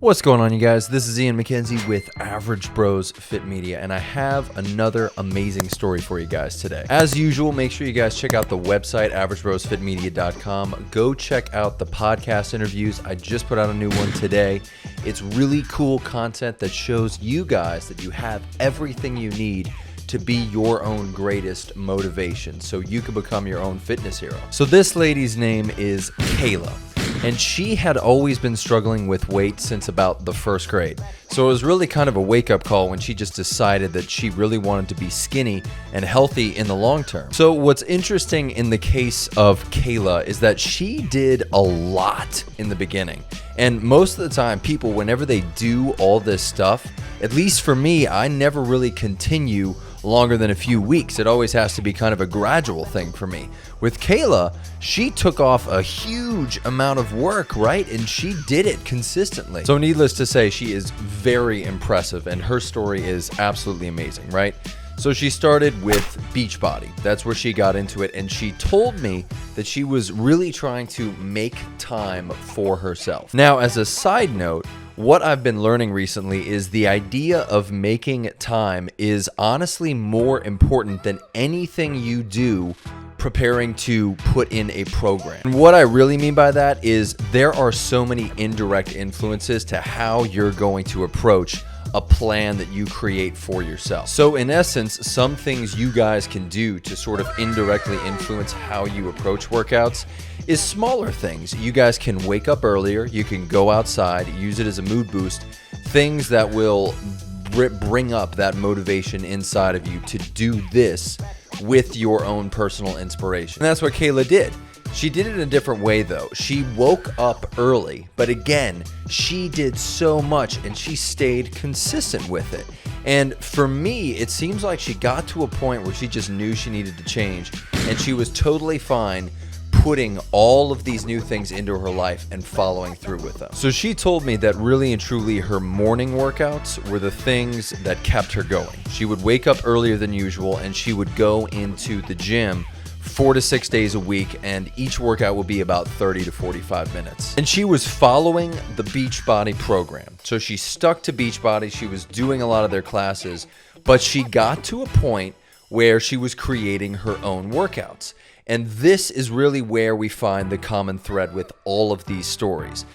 What's going on, you guys? This is Ian McKenzie with Average Bros Fit Media, and I have another amazing story for you guys today. As usual, make sure you guys check out the website, averagebrosfitmedia.com. Go check out the podcast interviews. I just put out a new one today. It's really cool content that shows you guys that you have everything you need to be your own greatest motivation so you can become your own fitness hero. So this lady's name is Kayla, and she had always been struggling with weight since about the first grade. So it was really kind of a wake-up call when she just decided that she really wanted to be skinny and healthy in the long term. So what's interesting in the case of Kayla is that she did a lot in the beginning. And most of the time, people, whenever they do all this stuff, at least for me, I never really continue longer than a few weeks. It always has to be kind of a gradual thing for me. With Kayla, she took off a huge amount of work, right? And she did it consistently. So needless to say, she is very impressive, and her story is absolutely amazing, right? So she started with Beachbody. That's where she got into it, and she told me that she was really trying to make time for herself. Now, as a side note, what I've been learning recently is the idea of making time is honestly more important than anything you do preparing to put in a program. And what I really mean by that is there are so many indirect influences to how you're going to approach a plan that you create for yourself. So in essence, some things you guys can do to sort of indirectly influence how you approach workouts is smaller things. You guys can wake up earlier, you can go outside, use it as a mood boost, things that will bring up that motivation inside of you to do this with your own personal inspiration. And that's what Kayla did. She did it in a different way though. She woke up early, but again, she did so much and she stayed consistent with it. And for me, it seems like she got to a point where she just knew she needed to change, and she was totally fine putting all of these new things into her life and following through with them. So she told me that really and truly her morning workouts were the things that kept her going. She would wake up earlier than usual and she would go into the gym 4 to 6 days a week, and each workout would be about 30 to 45 minutes. And she was following the Beachbody program. So she stuck to Beachbody. She was doing a lot of their classes, but she got to a point where she was creating her own workouts. And this is really where we find the common thread with all of these stories.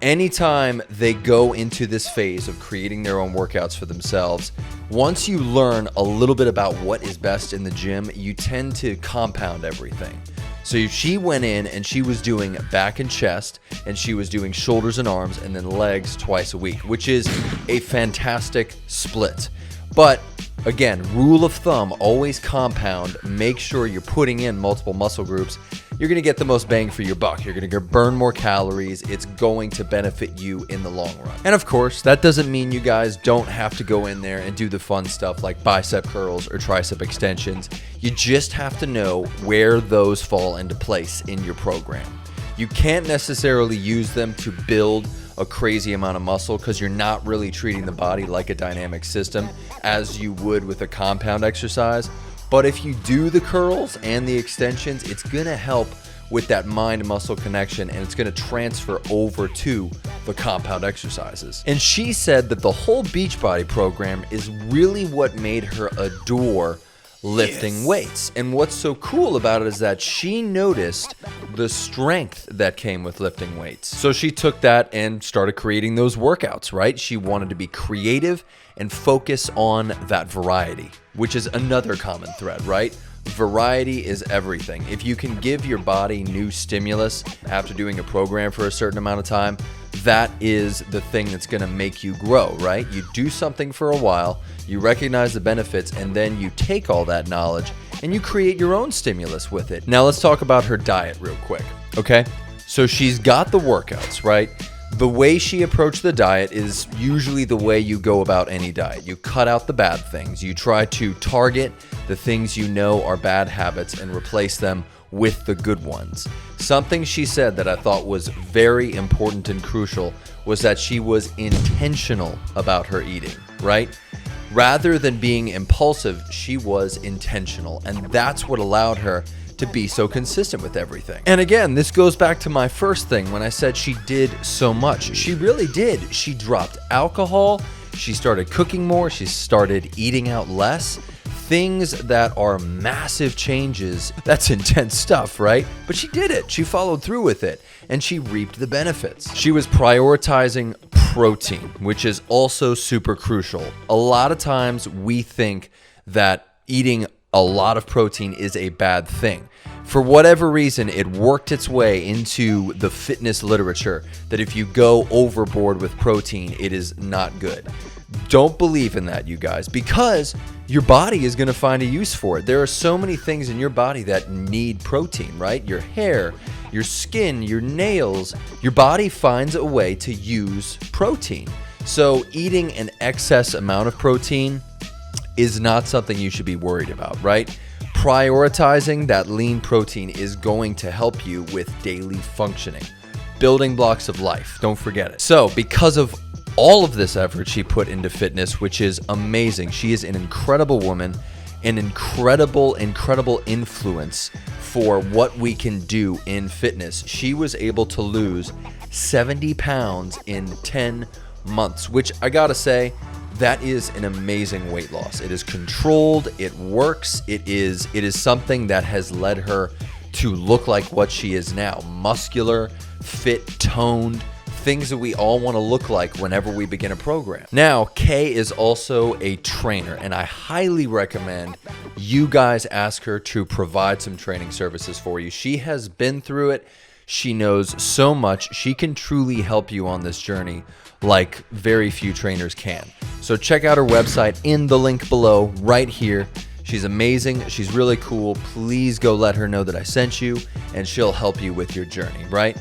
Anytime they go into this phase of creating their own workouts for themselves, once you learn a little bit about what is best in the gym, you tend to compound everything. So she went in and she was doing back and chest, and she was doing shoulders and arms, and then legs twice a week, which is a fantastic split. But again, rule of thumb, always compound. Make sure you're putting in multiple muscle groups. You're going to get the most bang for your buck. You're going to burn more calories. It's going to benefit you in the long run. And of course, that doesn't mean you guys don't have to go in there and do the fun stuff like bicep curls or tricep extensions. You just have to know where those fall into place in your program. You can't necessarily use them to build a crazy amount of muscle because you're not really treating the body like a dynamic system as you would with a compound exercise. But if you do the curls and the extensions, it's going to help with that mind-muscle connection, and it's going to transfer over to the compound exercises. And she said that the whole Beachbody program is really what made her adore lifting weights. And what's so cool about it is that she noticed the strength that came with lifting weights. So she took that and started creating those workouts, right? She wanted to be creative and focus on that variety, which is another common thread, right? Variety is everything. If you can give your body new stimulus after doing a program for a certain amount of time, that is the thing that's going to make you grow, right? You do something for a while, you recognize the benefits, and then you take all that knowledge and you create your own stimulus with it. Now let's talk about her diet real quick, okay? So she's got the workouts, right? The way she approached the diet is usually the way you go about any diet. You cut out the bad things. You try to target the things you know are bad habits and replace them with the good ones. Something she said that I thought was very important and crucial was that she was intentional about her eating, right? Rather than being impulsive, she was intentional. And that's what allowed her to be so consistent with everything. And again, this goes back to my first thing when I said she did so much. She really did. She dropped alcohol. She started cooking more. She started eating out less. Things that are massive changes. That's intense stuff, right? But she did it. She followed through with it, and she reaped the benefits. She was prioritizing protein, which is also super crucial. A lot of times we think that eating a lot of protein is a bad thing. For whatever reason, it worked its way into the fitness literature that if you go overboard with protein, it is not good. Don't believe in that, you guys, because your body is going to find a use for it. There are so many things in your body that need protein, right? Your hair, your skin, your nails. Your body finds a way to use protein. So eating an excess amount of protein is not something you should be worried about, right? Prioritizing that lean protein is going to help you with daily functioning. Building blocks of life, don't forget it. So because of all of this effort she put into fitness, which is amazing. She is an incredible woman, an incredible influence for what we can do in fitness. She was able to lose 70 pounds in 10 months, which I gotta say, that is an amazing weight loss. It is controlled, it works, it is something that has led her to look like what she is now. Muscular, fit, toned, things that we all want to look like whenever we begin a program. Now, Kay is also a trainer, and I highly recommend you guys ask her to provide some training services for you. She has been through it. She knows so much. She can truly help you on this journey like very few trainers can. So check out her website in the link below right here. She's amazing. She's really cool. Please go let her know that I sent you, and she'll help you with your journey, right?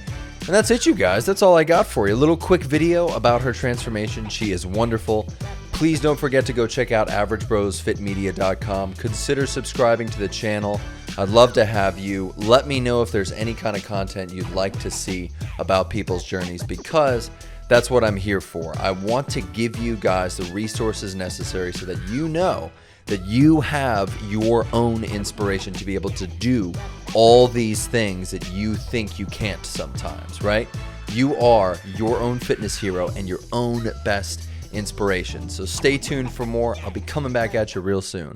And that's it, you guys. That's all I got for you. A little quick video about her transformation. She is wonderful. Please don't forget to go check out averagebrosfitmedia.com. Consider subscribing to the channel. I'd love to have you. Let me know if there's any kind of content you'd like to see about people's journeys, because that's what I'm here for. I want to give you guys the resources necessary so that you know that you have your own inspiration to be able to do all these things that you think you can't sometimes, right? You are your own fitness hero and your own best inspiration. So stay tuned for more. I'll be coming back at you real soon.